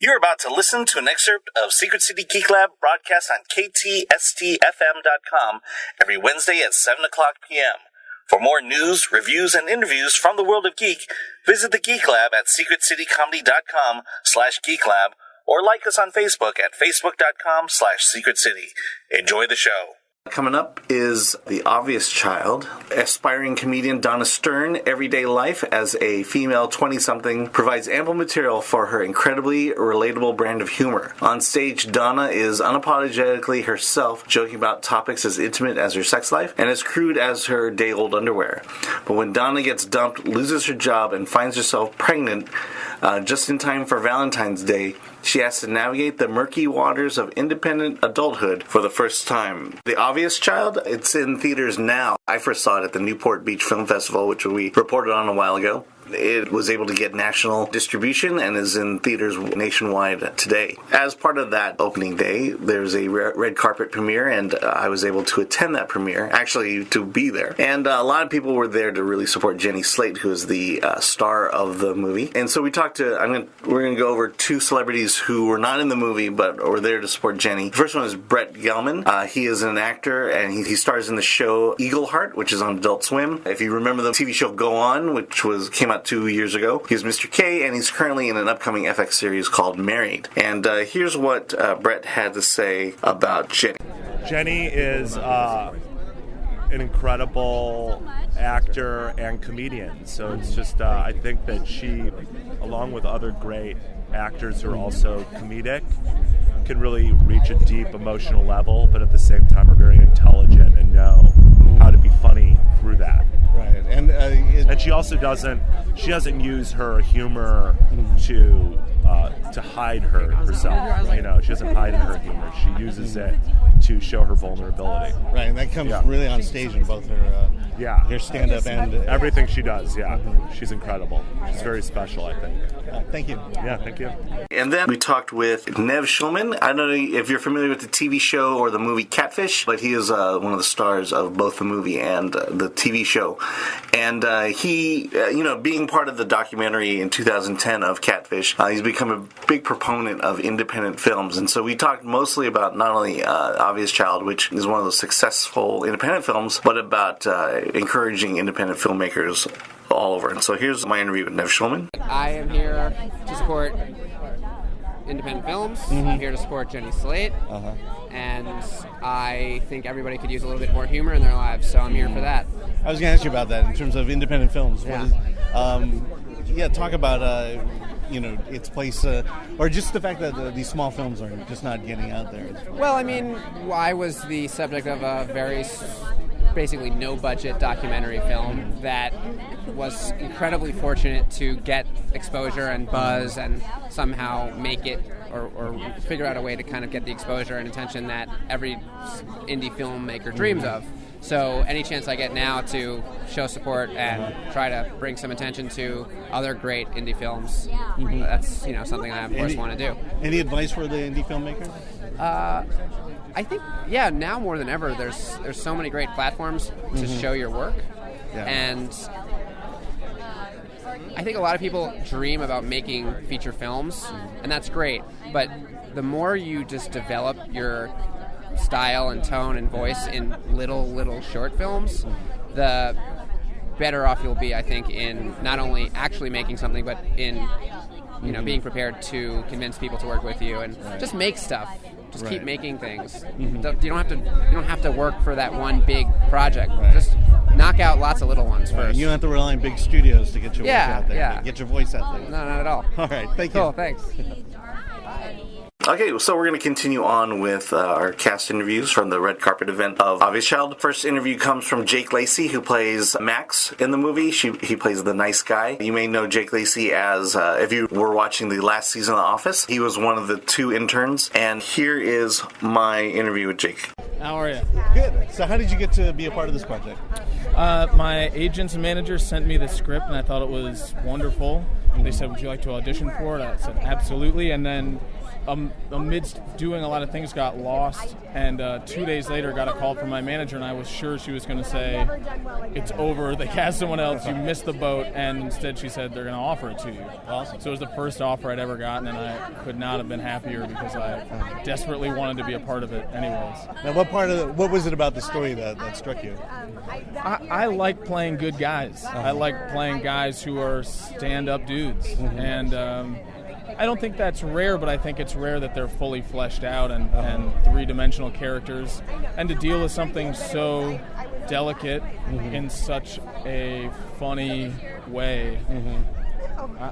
You're about to listen to an excerpt of Secret City Geek Lab broadcast on KTSTFM.com every Wednesday at 7 o'clock p.m. For more news, reviews, and interviews from the world of geek, visit the Geek Lab at secretcitycomedy.com/geeklab or like us on Facebook at facebook.com/secretcity. Enjoy the show. Coming up is The Obvious Child. Aspiring comedian Donna Stern, everyday life as a female 20-something, provides ample material for her incredibly relatable brand of humor. On stage, Donna is unapologetically herself, joking about topics as intimate as her sex life and as crude as her day-old underwear. But when Donna gets dumped, loses her job, and finds herself pregnant just in time for Valentine's Day, she has to navigate the murky waters of independent adulthood for the first time. The Obvious Child, it's in theaters now. I first saw it at the Newport Beach Film Festival, which we reported on a while ago. It was able to get national distribution and is in theaters nationwide today. As part of that opening day, there's a red carpet premiere, and I was able to attend that premiere, actually to be there. And a lot of people were there to really support Jenny Slate, who is the star of the movie. And so we talked to, we're going to go over two celebrities who were not in the movie, but were there to support Jenny. The first one is Brett Gelman. He is an actor, and he stars in the show Eagleheart, which is on Adult Swim. If you remember the TV show Go On, which came out 2 years ago. He was Mr. K, and he's currently in an upcoming FX series called Married. And here's what Brett had to say about Jenny. Jenny is an incredible actor and comedian. So it's just, I think that she, along with other great actors who are also comedic, can really reach a deep emotional level, but at the same time are very intelligent and know how to be funny through that. Right, and she also doesn't use her humor to hide herself. You know, she doesn't hide in her humor. She uses it to show her vulnerability. Right, and that comes really on stage in both her stand-up and everything she does. Yeah, she's incredible. She's very special, I think. Thank you. Yeah, thank you. And then we talked with Nev Schulman. I don't know if you're familiar with the TV show or the movie Catfish, but he is one of the stars of both the movie and the TV show. And he, being part of the documentary in 2010 of Catfish, he's become a big proponent of independent films. And so we talked mostly about not only Obvious Child, which is one of those successful independent films, but about encouraging independent filmmakers all over. And so here's my interview with Nev Schulman. I am here to support independent films. I'm here to support Jenny Slate. And I think everybody could use a little bit more humor in their lives, so I'm here for that. I was going to ask you about that in terms of independent films. Yeah. Talk about its place, or just the fact that these small films are just not getting out there. Well, I was the subject of a very basically no-budget documentary film that was incredibly fortunate to get exposure and buzz and somehow make it or figure out a way to kind of get the exposure and attention that every indie filmmaker dreams of. So any chance I get now to show support and try to bring some attention to other great indie films, that's something I of course want to do. Any advice for the indie filmmaker? I think, now more than ever, there's so many great platforms to show your work, and I think a lot of people dream about making feature films, and that's great, but the more you just develop your style and tone and voice in little short films, the better off you'll be, I think, in not only actually making something, but in being prepared to convince people to work with you and just make stuff. Just keep making things. You don't have to work for that one big project. Just knock out lots of little ones first. You don't have to rely on big studios to get your work out there. Yeah. Get your voice out there. No, not at all. All right, thank you. Cool, thanks. Okay, so we're going to continue on with our cast interviews from the red carpet event of Obvious Child. First interview comes from Jake Lacy, who plays Max in the movie. He plays the nice guy. You may know Jake Lacy as, if you were watching the last season of The Office, he was one of the two interns. And here is my interview with Jake. How are you? Good. So how did you get to be a part of this project? My agents and managers sent me the script, and I thought it was wonderful. They said, would you like to audition for it? I said, absolutely. And then amidst doing a lot of things, got lost, and 2 days later got a call from my manager, and I was sure she was going to say, it's over, they cast someone else, you missed the boat, and instead she said they're going to offer it to you. Awesome. So it was the first offer I'd ever gotten, and I could not have been happier because I desperately wanted to be a part of it anyways. Now, what was it about the story that struck you? I like playing good guys. I like playing guys who are stand-up dudes, and I don't think that's rare, but I think it's rare that they're fully fleshed out and three-dimensional characters, and to deal with something so delicate in such a funny way.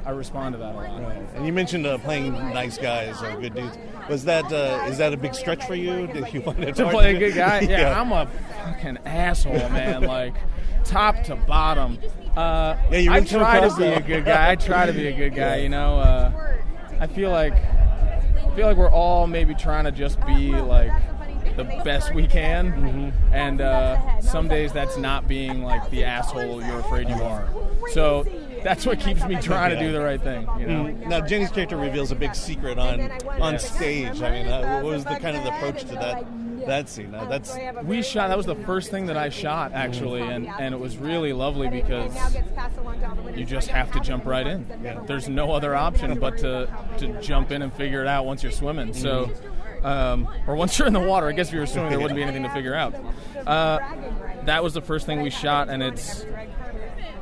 I respond to that a lot. Right. And you mentioned playing nice guys or good dudes. Was that is that a big stretch for you? Did you find it to hard play a good guy? Yeah, Yeah. I'm a fucking asshole, man. Like top to bottom. Yeah, you I really come try to across be that. a good guy. I try to be a good guy. You know, I feel like we're all maybe trying to just be like the best we can, and some days that's not being like the asshole you're afraid you are. So that's what keeps me trying to do the right thing. You know. Now, Jenny's character reveals a big secret on stage. I mean, what was the kind of the approach to that scene? That was the first thing that I shot, actually, and it was really lovely because you just have to jump right in. Yeah. There's no other option but to jump in and figure it out once you're swimming. So, or once you're in the water. I guess if you were swimming, there wouldn't be anything to figure out. That was the first thing we shot, and it's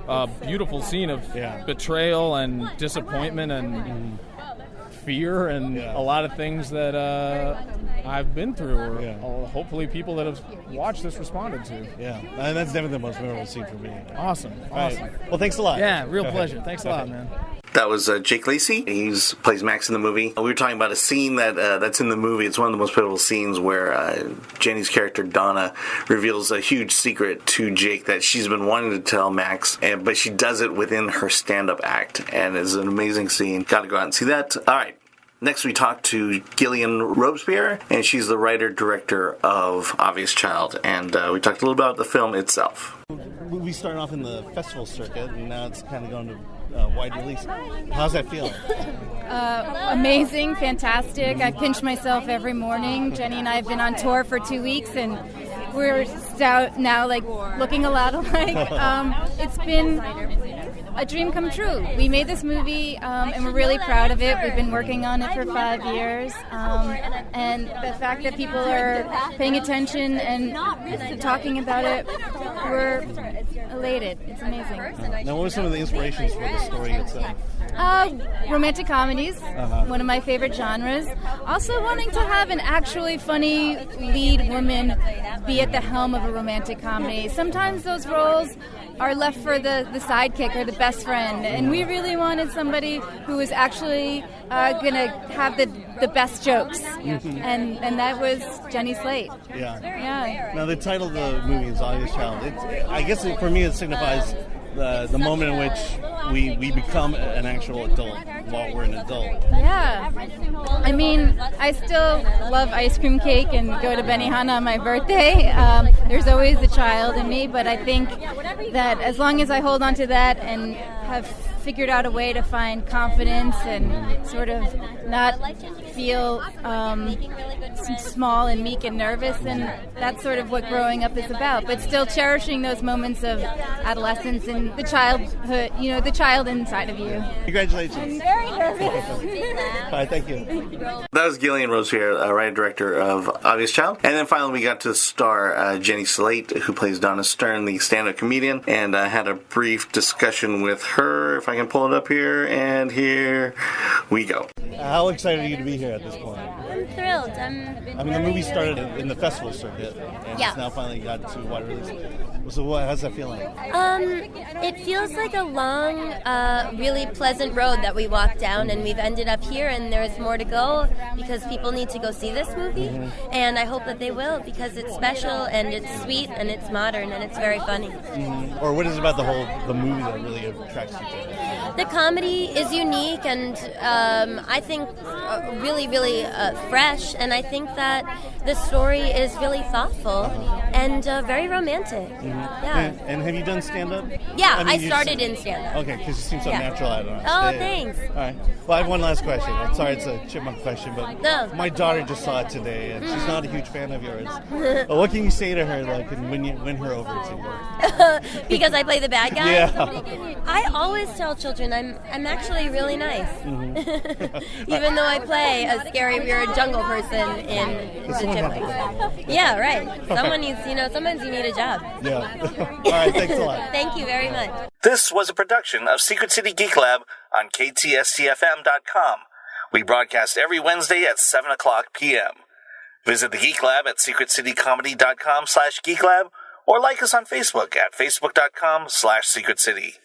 a beautiful scene of betrayal and disappointment and fear and a lot of things that I've been through, or hopefully people that have watched this responded to. Yeah, and that's definitely the most memorable scene for me. Awesome. Right. Well, thanks a lot. Yeah, real pleasure. Thanks a lot, man. That was Jake Lacy. He plays Max in the movie. We were talking about a scene that's in the movie. It's one of the most pivotal scenes where Jenny's character, Donna, reveals a huge secret to Jake that she's been wanting to tell Max, but she does it within her stand-up act, and it's an amazing scene. Got to go out and see that. All right. Next, we talked to Gillian Robespierre, and she's the writer-director of Obvious Child, and we talked a little about the film itself. We started off in the festival circuit, and now it's kind of going to wide release. How's that feel? Amazing, fantastic. I pinch myself every morning. Jenny and I have been on tour for 2 weeks, and we're now like looking a lot alike. It's been a dream come true. We made this movie, and we're really proud of it. We've been working on it for 5 years, and the fact that people are paying attention and talking about it, we're elated. It's amazing. Now, what were some of the inspirations for the story itself? Romantic comedies, one of my favorite genres. Also wanting to have an actually funny lead woman be at the helm of a romantic comedy. Sometimes those roles are left for the sidekick or the best friend, and we really wanted somebody who was actually going to have the best jokes, and that was Jenny Slate. Yeah. Now, the title of the movie is Obvious Child. I guess for me it signifies the moment in which we become an actual adult while we're an adult. Yeah. I mean, I still love ice cream cake and go to Benihana on my birthday. There's always a child in me, but I think that as long as I hold on to that and have figured out a way to find confidence and sort of not feel small and meek and nervous, and that's sort of what growing up is about, but still cherishing those moments of adolescence and the childhood, the child inside of you. Congratulations. I'm very nervous. All right, thank you. That was Gillian Robespierre, writer-director of Obvious Child. And then finally we got to star Jenny Slate, who plays Donna Stern, the stand-up comedian, and I had a brief discussion with her, if I can pull it up here, and here we go. How excited are you to be here at this point? I'm thrilled. I mean, the movie started in the festival circuit, and it's now finally got to wide release. So how's that feeling? It feels like a long, really pleasant road that we walked down, and we've ended up here, and there's more to go because people need to go see this movie, and I hope that they will because it's special, and it's sweet, and it's modern, and it's very funny. Or what is it about the movie that really attracts you to it? The comedy is unique, and I think really, really fresh, and I think that the story is really thoughtful and very romantic. Yeah. And have you done stand-up? Yeah, I you started in stand-up. Okay, because you seem so Yeah. natural at it on Oh, stage. thanks. All right. Well, I have one last question. I'm sorry, it's a chipmunk question, but No. my daughter just saw it today, and she's not a huge fan of yours. What can you say to her, like, and win her over to you? Because I play the bad guy? Yeah. I always tell children I'm actually really nice. Even though I play a scary, weird jungle person in the Chipmunks. Yeah, right. Someone needs, sometimes you need a job. Yeah. All right, thanks a lot. Thank you very much. This was a production of Secret City Geek Lab on KTSTFM.com. We broadcast every Wednesday at 7 o'clock p.m. Visit the Geek Lab at secretcitycomedy.com/geeklab or like us on Facebook at facebook.com/secretcity.